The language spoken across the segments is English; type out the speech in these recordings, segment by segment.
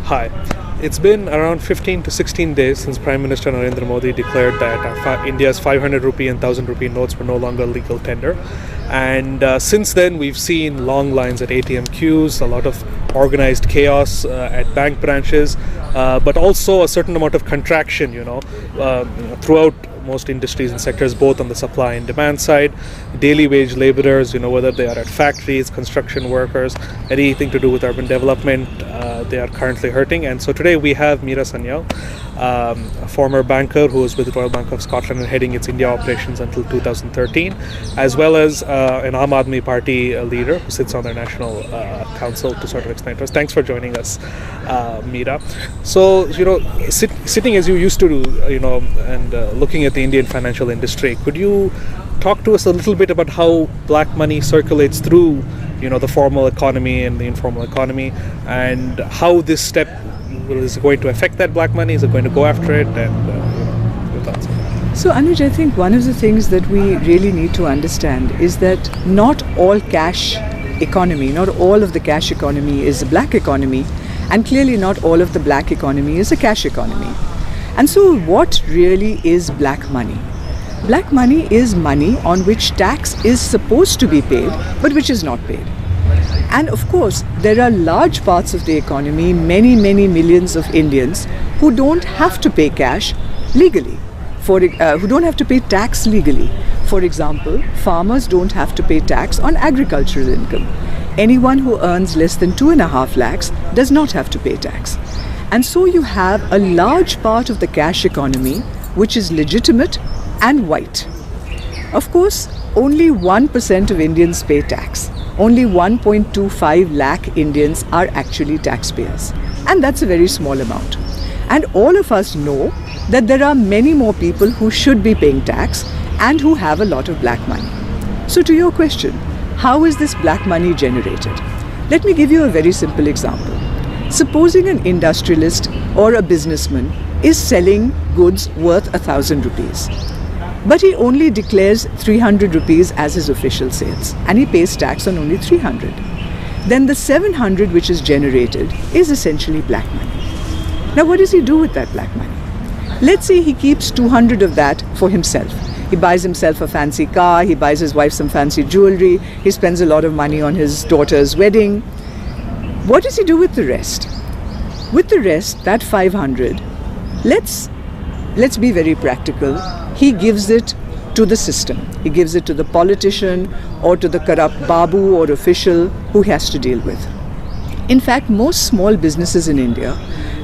Hi. It's been around 15 to 16 days since Prime Minister Narendra Modi declared that India's 500 rupee and 1000 rupee notes were no longer legal tender. And since then, we've seen long lines at ATM queues, a lot of organized chaos at bank branches, but also a certain amount of contraction, throughout most industries and sectors, both on the supply and demand side. Daily wage laborers, whether they are at factories, construction workers, anything to do with urban development, they are currently hurting. And so today we have Meera Sanyal, a former banker who was with the Royal Bank of Scotland and heading its India operations until 2013, as well as an Aam Aadmi Party leader who sits on their national council to sort of explain to us. Thanks for joining us, Meera. So, sitting as you used to do, and looking at the Indian financial industry, could you talk to us a little bit about how black money circulates through the formal economy and the informal economy, and how this step is going to affect that black money? Is it going to go after it? And your thoughts on that? So Anuj, I think one of the things that we really need to understand is that not all cash economy, not all of the cash economy is a black economy, and clearly not all of the black economy is a cash economy. And so what really is black money? Black money is money on which tax is supposed to be paid, but which is not paid. And of course, there are large parts of the economy, many millions of Indians who don't have to pay cash legally, who don't have to pay tax legally. For example, farmers don't have to pay tax on agricultural income. Anyone who earns less than 2.5 lakhs does not have to pay tax. And so you have a large part of the cash economy which is legitimate and white. Of course, only 1% of Indians pay tax. Only 1.25 lakh Indians are actually taxpayers. And that's a very small amount. And all of us know that there are many more people who should be paying tax and who have a lot of black money. So to your question, how is this black money generated? Let me give you a very simple example. Supposing an industrialist or a businessman is selling goods worth 1,000 rupees. But he only declares 300 rupees as his official sales, and he pays tax on only 300. Then the 700 which is generated is essentially black money. Now what does he do with that black money? Let's say he keeps 200 of that for himself. He buys himself a fancy car, he buys his wife some fancy jewelry, he spends a lot of money on his daughter's wedding. What does he do with the rest? With the rest, that 500, let's be very practical. He gives it to the system. He gives it to the politician or to the corrupt babu or official who he has to deal with. In fact, most small businesses in India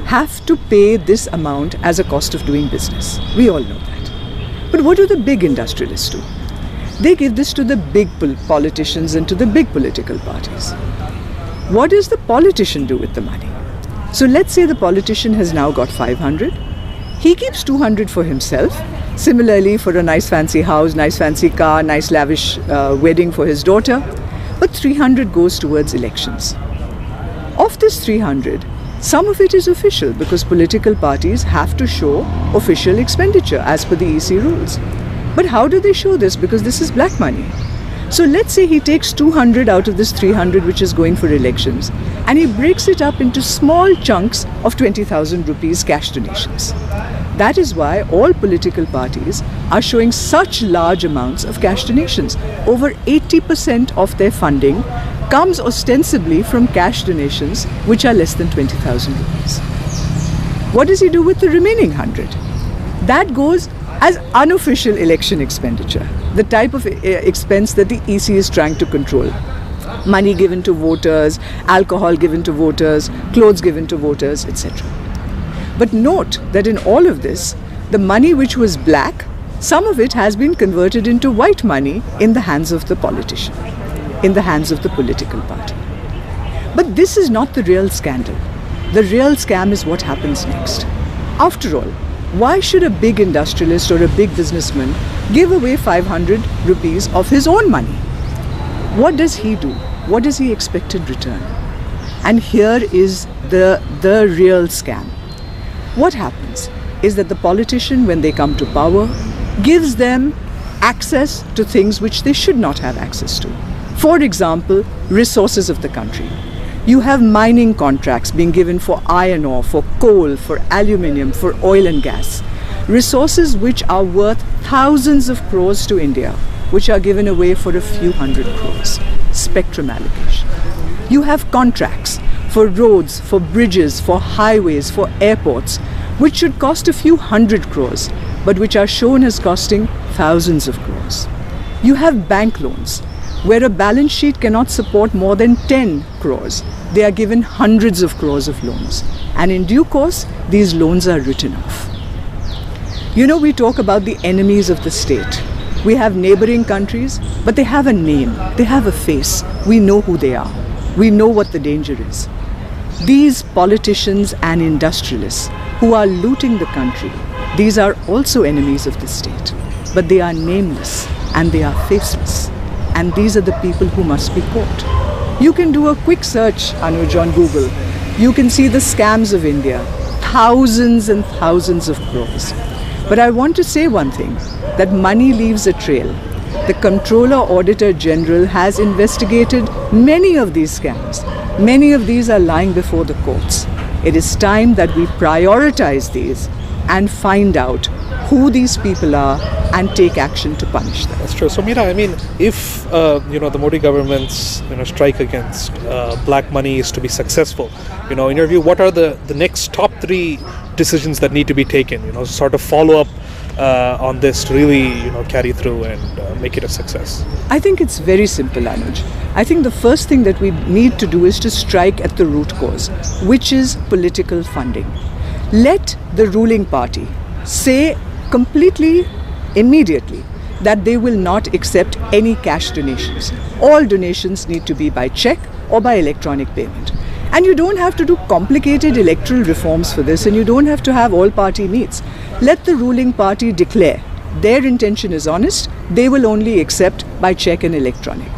have to pay this amount as a cost of doing business. We all know that. But what do the big industrialists do? They give this to the big politicians and to the big political parties. What does the politician do with the money? So let's say the politician has now got 500. He keeps 200 for himself. Similarly, for a nice fancy house, nice fancy car, nice lavish wedding for his daughter. But 300 goes towards elections. Of this 300, some of it is official because political parties have to show official expenditure as per the EC rules. But how do they show this? Because this is black money. So let's say he takes 200 out of this 300 which is going for elections, and he breaks it up into small chunks of 20,000 rupees cash donations. That is why all political parties are showing such large amounts of cash donations. Over 80% of their funding comes ostensibly from cash donations which are less than 20,000 rupees. What does he do with the remaining 100? That goes as unofficial election expenditure, the type of expense that the EC is trying to control. Money given to voters, alcohol given to voters, clothes given to voters, etc. But note that in all of this, the money which was black, some of it has been converted into white money in the hands of the politician, in the hands of the political party. But this is not the real scandal. The real scam is what happens next. After all, why should a big industrialist or a big businessman give away 500 rupees of his own money? What does he do? What does he expect in return? And here is the real scam. What happens is that the politician, when they come to power, gives them access to things which they should not have access to. For example, resources of the country. You have mining contracts being given for iron ore, for coal, for aluminium, for oil and gas. Resources which are worth thousands of crores to India, which are given away for a few hundred crores. Spectrum allocation. You have contracts for roads, for bridges, for highways, for airports, which should cost a few hundred crores, but which are shown as costing thousands of crores. You have bank loans, where a balance sheet cannot support more than 10 crores. They are given hundreds of crores of loans. And in due course, these loans are written off. You know, we talk about the enemies of the state. We have neighboring countries, but they have a name, they have a face. We know who they are. We know what the danger is. These politicians and industrialists who are looting the country, these are also enemies of the state. But they are nameless and they are faceless. And these are the people who must be caught. You can do a quick search, Anuj, on Google. You can see the scams of India. Thousands and thousands of crores. But I want to say one thing, that money leaves a trail. The Comptroller Auditor General has investigated many of these scams. Many of these are lying before the courts. It is time that we prioritize these and find out who these people are and take action to punish them. That's true. So Meera, I mean, if the Modi government's strike against black money is to be successful, in your view, what are the next top 3 decisions that need to be taken? Sort of follow up on this to really carry through and make it a success. I think it's very simple, Anuj. I think the first thing that we need to do is to strike at the root cause, which is political funding. Let the ruling party say completely, immediately, that they will not accept any cash donations. All donations need to be by check or by electronic payment. And you don't have to do complicated electoral reforms for this, and you don't have to have all party meets. Let the ruling party declare their intention is honest, they will only accept by check and electronic.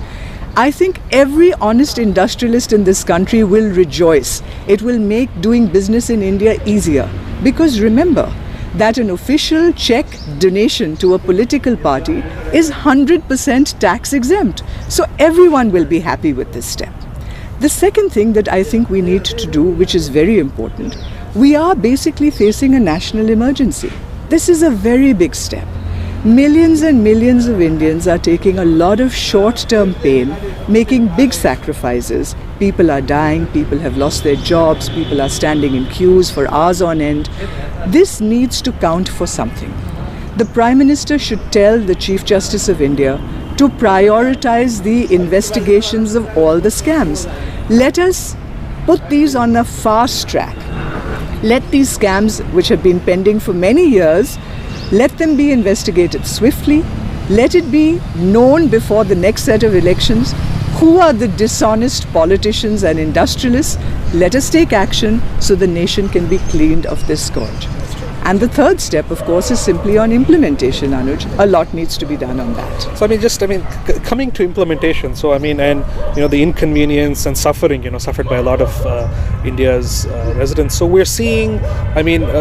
I think every honest industrialist in this country will rejoice. It will make doing business in India easier. Because remember that an official check donation to a political party is 100% tax exempt. So everyone will be happy with this step. The second thing that I think we need to do, which is very important, we are basically facing a national emergency. This is a very big step. Millions and millions of Indians are taking a lot of short-term pain, making big sacrifices. People are dying, people have lost their jobs, people are standing in queues for hours on end. This needs to count for something. The Prime Minister should tell the Chief Justice of India to prioritize the investigations of all the scams. Let us put these on a fast track. Let these scams, which have been pending for many years, let them be investigated swiftly. Let it be known before the next set of elections who are the dishonest politicians and industrialists. Let us take action so the nation can be cleaned of this scourge. And the third step, of course, is simply on implementation, Anuj. A lot needs to be done on that. So, coming to implementation, the inconvenience and suffering, suffered by a lot of India's residents. So we're seeing,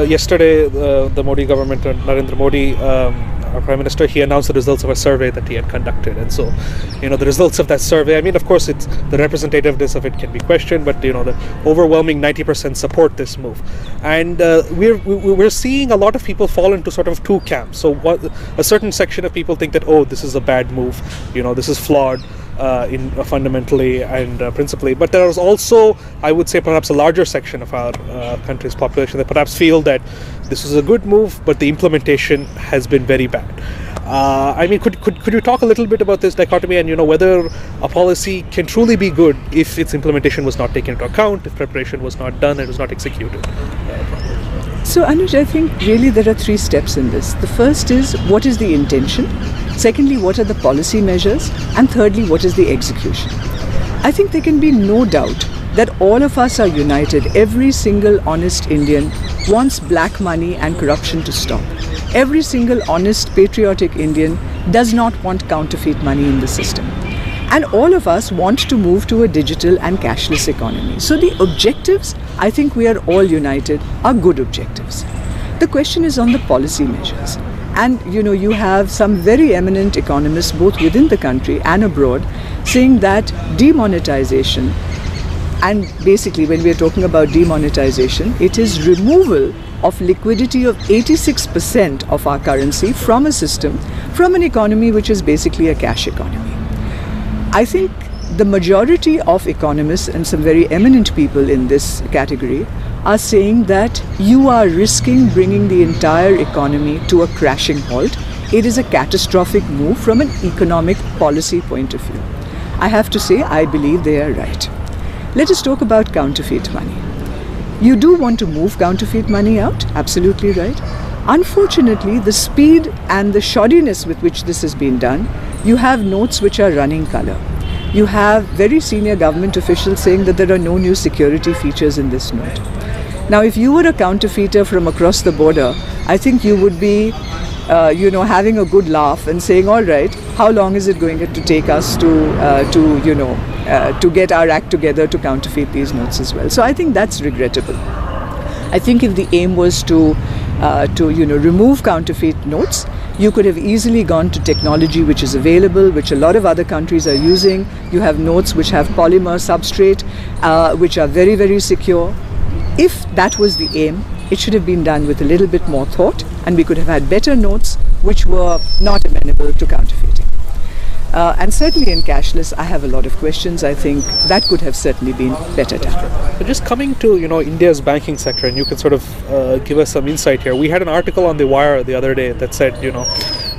yesterday, the Modi government, Narendra Modi, our Prime Minister, he announced the results of a survey that he had conducted. And so, the results of that survey, of course, it's the representativeness of it can be questioned, but, the overwhelming 90% support this move. And we're seeing a lot of people fall into sort of 2 camps. So a certain section of people think that, this is a bad move, this is flawed fundamentally and principally. But there is also, I would say, perhaps a larger section of our country's population that perhaps feel that this is a good move, but the implementation has been very bad. Could you talk a little bit about this dichotomy and whether a policy can truly be good if its implementation was not taken into account, if preparation was not done, and was not executed properly? So Anuj, I think really there are 3 steps in this. The first is, what is the intention? Secondly, what are the policy measures? And thirdly, what is the execution? I think there can be no doubt that all of us are united. Every single honest Indian wants black money and corruption to stop. Every single honest, patriotic Indian does not want counterfeit money in the system. And all of us want to move to a digital and cashless economy. So the objectives, I think we are all united, are good objectives. The question is on the policy measures. And you have some very eminent economists, both within the country and abroad, saying that demonetization and basically when we are talking about demonetization, it is removal of liquidity of 86% of our currency from a system, from an economy which is basically a cash economy. I think the majority of economists and some very eminent people in this category are saying that you are risking bringing the entire economy to a crashing halt. It is a catastrophic move from an economic policy point of view. I have to say, I believe they are right. Let us talk about counterfeit money. You do want to move counterfeit money out, absolutely right. Unfortunately, the speed and the shoddiness with which this has been done, you have notes which are running color. You have very senior government officials saying that there are no new security features in this note. Now, if you were a counterfeiter from across the border, I think you would be, having a good laugh and saying, all right, how long is it going to take us to get our act together to counterfeit these notes as well? So I think that's regrettable. I think if the aim was to remove counterfeit notes, you could have easily gone to technology which is available, which a lot of other countries are using. You have notes which have polymer substrate, which are very, very secure. If that was the aim, it should have been done with a little bit more thought, and we could have had better notes which were not amenable to counterfeiting. And certainly in cashless, I have a lot of questions. I think that could have certainly been better done. But just coming to India's banking sector, and you can sort of give us some insight here. We had an article on The Wire the other day that said,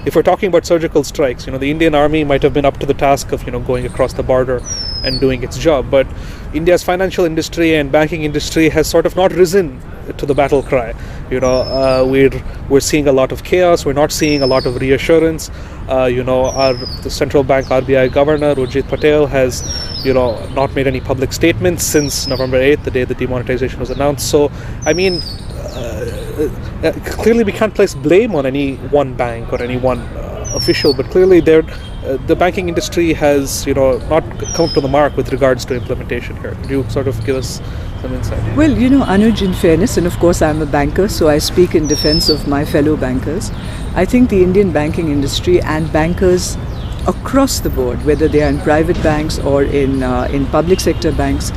if we're talking about surgical strikes, the Indian army might have been up to the task of going across the border and doing its job, but India's financial industry and banking industry has sort of not risen to the battle cry. We're seeing a lot of chaos. We're not seeing a lot of reassurance. The central bank RBI governor Urjit Patel has not made any public statements since November 8th, the day the demonetization was announced. So I mean, clearly we can't place blame on any one bank or any one official, but clearly the banking industry has not come to the mark with regards to implementation here. Could you sort of give us some insight? Well, Anuj, in fairness, and of course I'm a banker, so I speak in defense of my fellow bankers. I think the Indian banking industry and bankers across the board, whether they are in private banks or in public sector banks,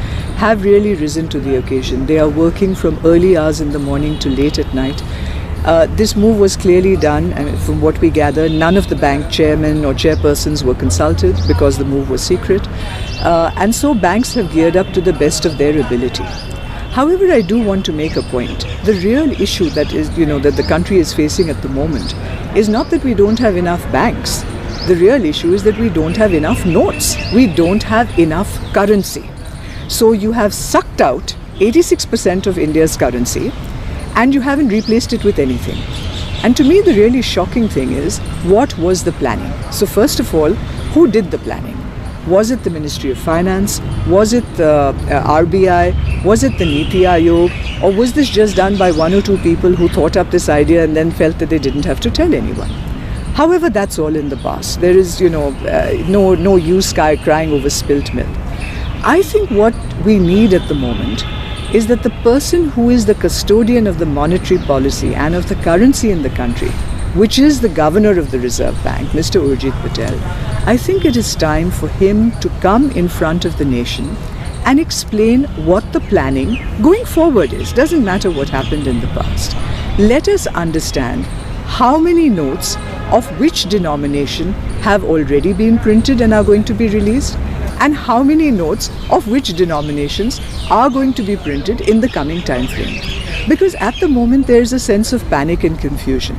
have really risen to the occasion. They are working from early hours in the morning to late at night. This move was clearly done, and from what we gather, none of the bank chairmen or chairpersons were consulted because the move was secret. And so banks have geared up to the best of their ability. However, I do want to make a point. The real issue that is, that the country is facing at the moment is not that we don't have enough banks. The real issue is that we don't have enough notes. We don't have enough currency. So you have sucked out 86% of India's currency, and you haven't replaced it with anything. And to me, the really shocking thing is, what was the planning? So first of all, who did the planning? Was it the Ministry of Finance? Was it the RBI? Was it the Niti Aayog? Or was this just done by one or two people who thought up this idea and then felt that they didn't have to tell anyone? However, that's all in the past. There is, no use crying over spilt milk. I think what we need at the moment is that the person who is the custodian of the monetary policy and of the currency in the country, which is the governor of the Reserve Bank, Mr. Urjit Patel, I think it is time for him to come in front of the nation and explain what the planning going forward is. Doesn't matter what happened in the past. Let us understand how many notes of which denomination have already been printed and are going to be released, and how many notes of which denominations are going to be printed in the coming time frame. Because at the moment there is a sense of panic and confusion.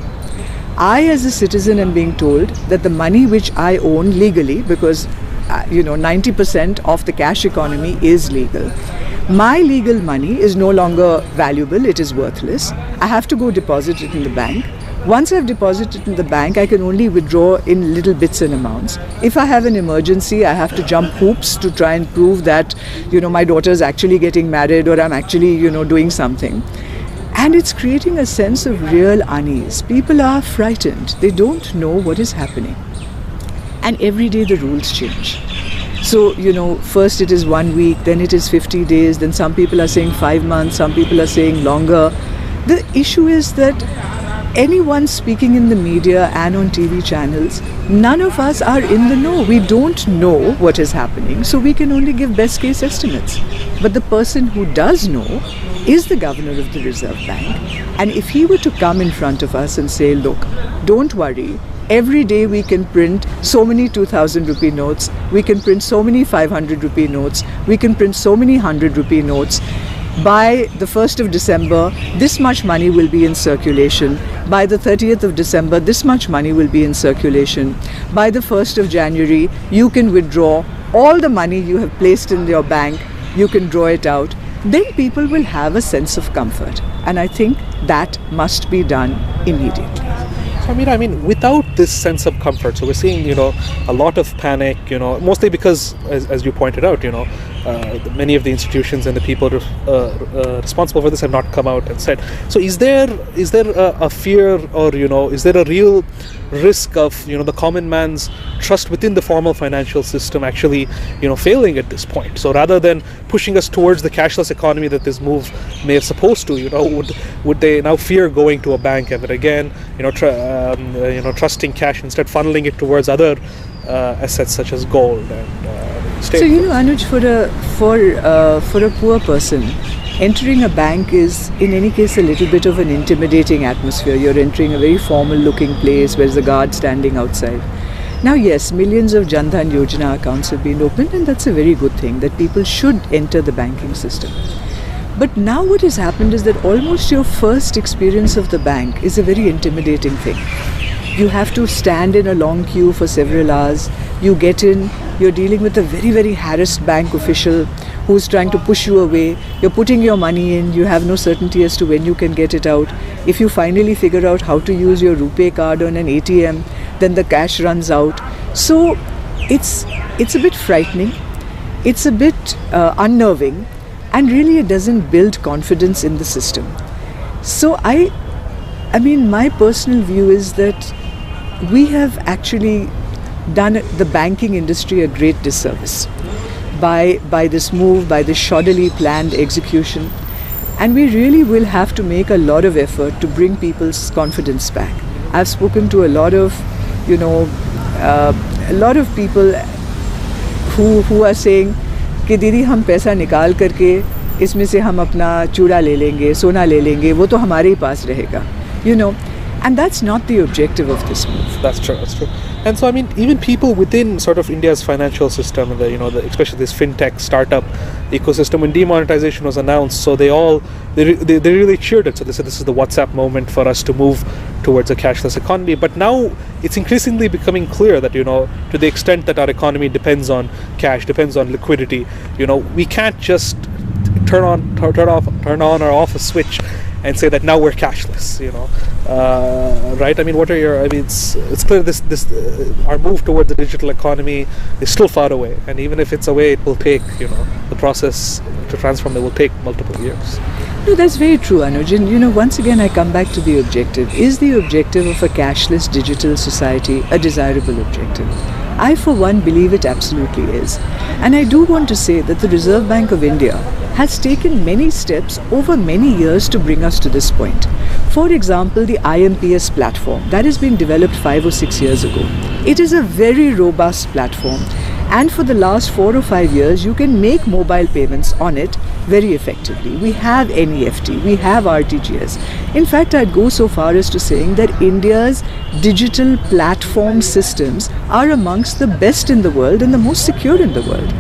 I, as a citizen, am being told that the money which I own legally, because 90% of the cash economy is legal, my legal money is no longer valuable, it is worthless. I have to go deposit it in the bank. Once I've deposited in the bank, I can only withdraw in little bits and amounts. If I have an emergency, I have to jump hoops to try and prove that, my daughter is actually getting married, or I'm actually, doing something. And it's creating a sense of real unease. People are frightened. They don't know what is happening. And every day the rules change. So, first it is 1 week, then it is 50 days, then some people are saying 5 months, some people are saying longer. The issue is that anyone speaking in the media and on TV channels, none of us are in the know. We don't know what is happening, so we can only give best case estimates. But the person who does know is the governor of the Reserve Bank. And if he were to come in front of us and say, look, don't worry, every day we can print so many 2,000 rupee notes, we can print so many 500 rupee notes, we can print so many 100 rupee notes. By the 1st of December, this much money will be in circulation. By the 30th of December, this much money will be in circulation. By the 1st of January, you can withdraw all the money you have placed in your bank, you can draw it out. Then people will have a sense of comfort. And I think that must be done immediately. So, I mean, without this sense of comfort, so we're seeing, a lot of panic, mostly because, as you pointed out, many of the institutions and the people responsible for this have not come out and said. So, is there a fear, or is there a real risk of the common man's trust within the formal financial system actually failing at this point? So rather than pushing us towards the cashless economy that this move may have supposed to, would they now fear going to a bank ever again, trusting cash, instead funneling it towards other assets such as gold and state? So Anuj, for a poor person, entering a bank is, in any case, a little bit of an intimidating atmosphere. You're entering a very formal-looking place where there's a guard standing outside. Now, yes, millions of Jan Dhan Yojana accounts have been opened, and that's a very good thing, that people should enter the banking system. But now what has happened is that almost your first experience of the bank is a very intimidating thing. You have to stand in a long queue for several hours. You get in, you're dealing with a very, very harassed bank official who's trying to push you away. You're putting your money in, you have no certainty as to when you can get it out. If you finally figure out how to use your RuPay card on an ATM, then the cash runs out. So it's a bit frightening, it's a bit unnerving, and really it doesn't build confidence in the system. So I mean, my personal view is that we have actually done the banking industry a great disservice by this move, by this shoddily planned execution. And we really will have to make a lot of effort to bring people's confidence back. I've spoken to a lot of people who are saying कि दीदी हम पैसा निकाल करके इसमें से हम अपना चूड़ा ले लेंगे, सोना ले लेंगे, वो तो हमारे ही पास रहेगा, and that's not the objective of this move. That's true. And so, I mean, even people within sort of India's financial system, especially this fintech startup ecosystem, when demonetization was announced, so they really cheered it. So they said this is the WhatsApp moment for us to move towards a cashless economy. But now it's increasingly becoming clear that to the extent that our economy depends on cash, depends on liquidity, we can't just turn on or off a switch and say that now we're cashless, right? I mean, it's clear this our move toward the digital economy is still far away, and even if it's away, it will take, the process to transform it will take multiple years. No, that's very true, Anuj. And once again, I come back to the objective. Is the objective of a cashless digital society a desirable objective? I, for one, believe it absolutely is. And I do want to say that the Reserve Bank of India has taken many steps over many years to bring us to this point. For example, the IMPS platform that has been developed 5 or 6 years ago. It is a very robust platform, and for the last 4 or 5 years you can make mobile payments on it very effectively. We have NEFT, we have RTGS. In fact, I'd go so far as to saying that India's digital platform systems are amongst the best in the world and the most secure in the world.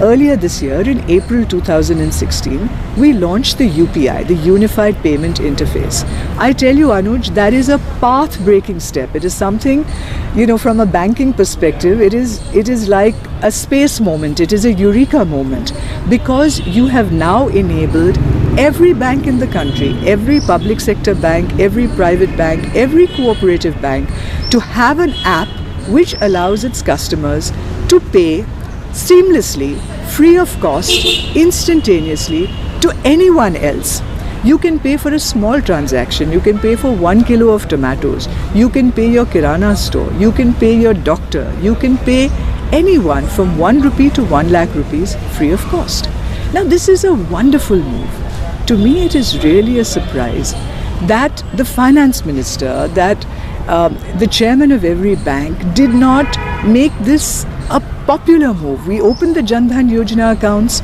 Earlier this year, in April 2016, we launched the UPI, the Unified Payment Interface. I tell you, Anuj, that is a path-breaking step. It is something, from a banking perspective, it is like a space moment. It is a eureka moment, because you have now enabled every bank in the country, every public sector bank, every private bank, every cooperative bank to have an app which allows its customers to pay seamlessly, free of cost, instantaneously to anyone else. You can pay for a small transaction, you can pay for 1 kilo of tomatoes, you can pay your kirana store, you can pay your doctor, you can pay anyone from 1 rupee to 1 lakh rupees free of cost. Now this is a wonderful move. To me, it is really a surprise that the finance minister, that the chairman of every bank did not make this a popular move. We opened the Jan Dhan Yojana accounts.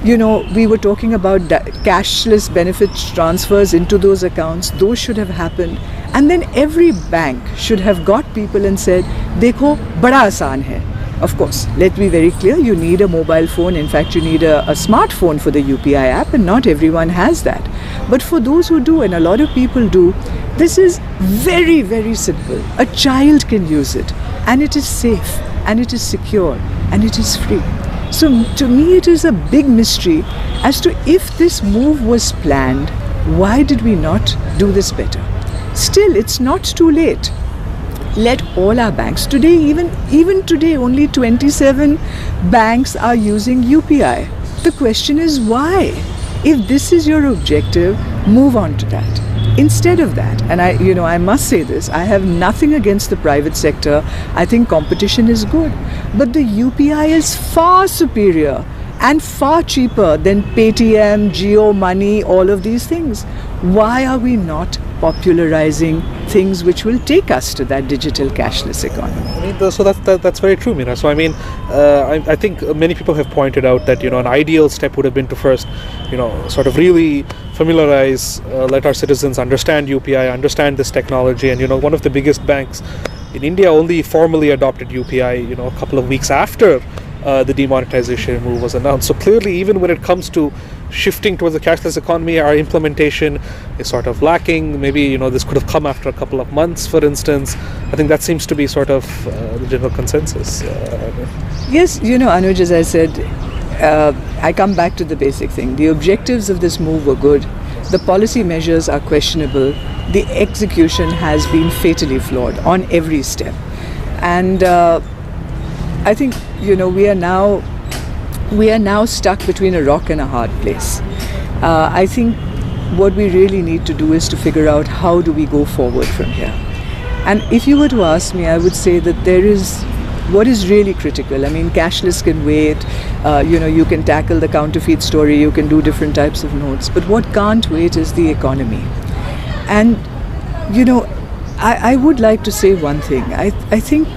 We were talking about cashless benefit transfers into those accounts. Those should have happened. And then every bank should have got people and said, Dekho, bada aasan hai. Of course, let's be very clear, you need a mobile phone. In fact, you need a smartphone for the UPI app, and not everyone has that. But for those who do, and a lot of people do, this is very, very simple. A child can use it, and it is safe, and it is secure, and it is free. So to me, it is a big mystery as to if this move was planned, why did we not do this better? Still, it's not too late. Let all our banks, today, even today, only 27 banks are using UPI. The question is why? If this is your objective, move on to that. Instead of that, and I must say this, I have nothing against the private sector. I think competition is good. But the UPI is far superior and far cheaper than Paytm, Jio Money, all of these things. Why are we not popularizing things which will take us to that digital cashless economy? So that's very true, Meera. So I think many people have pointed out that an ideal step would have been to first sort of really familiarize, let our citizens understand UPI, understand this technology. And one of the biggest banks in India only formally adopted UPI a couple of weeks after the demonetization move was announced. So clearly, even when it comes to shifting towards the cashless economy, our implementation is sort of lacking. Maybe this could have come after a couple of months, for instance. I think that seems to be sort of the general consensus. Yes, Anuj, as I said, I come back to the basic thing. The objectives of this move were good. The policy measures are questionable. The execution has been fatally flawed on every step. And I think we are now stuck between a rock and a hard place. I think what we really need to do is to figure out how do we go forward from here. And if you were to ask me, I would say that what is really critical. I mean, cashless can wait. You can tackle the counterfeit story. You can do different types of notes. But what can't wait is the economy. And I would like to say one thing. I think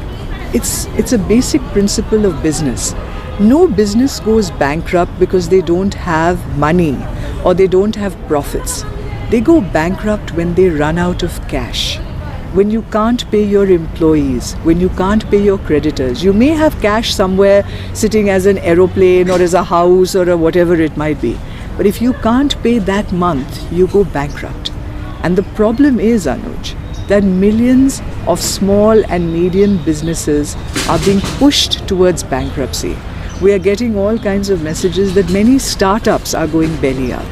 it's a basic principle of business. No business goes bankrupt because they don't have money or they don't have profits. They go bankrupt when they run out of cash. When you can't pay your employees, when you can't pay your creditors. You may have cash somewhere sitting as an aeroplane or as a house or whatever it might be. But if you can't pay that month, you go bankrupt. And the problem is, Anuj, that millions of small and medium businesses are being pushed towards bankruptcy. We are getting all kinds of messages that many startups are going belly up.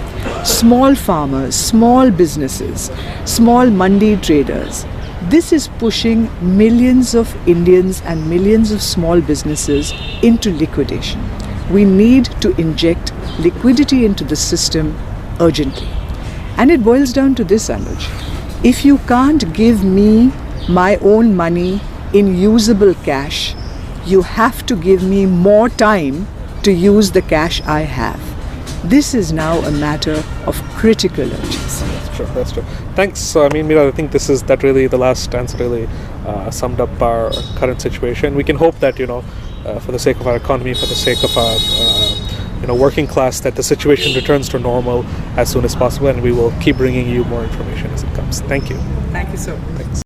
Small farmers, small businesses, small mandi traders. This is pushing millions of Indians and millions of small businesses into liquidation. We need to inject liquidity into the system urgently. And it boils down to this, Anuj. If you can't give me my own money in usable cash, you have to give me more time to use the cash I have. This is now a matter of critical urgency. That's true. Thanks. Meera, I think that really the last answer really summed up our current situation. We can hope that for the sake of our economy, for the sake of our working class, that the situation returns to normal as soon as possible, and we will keep bringing you more information as it comes. Thank you. Thank you so much. Thanks.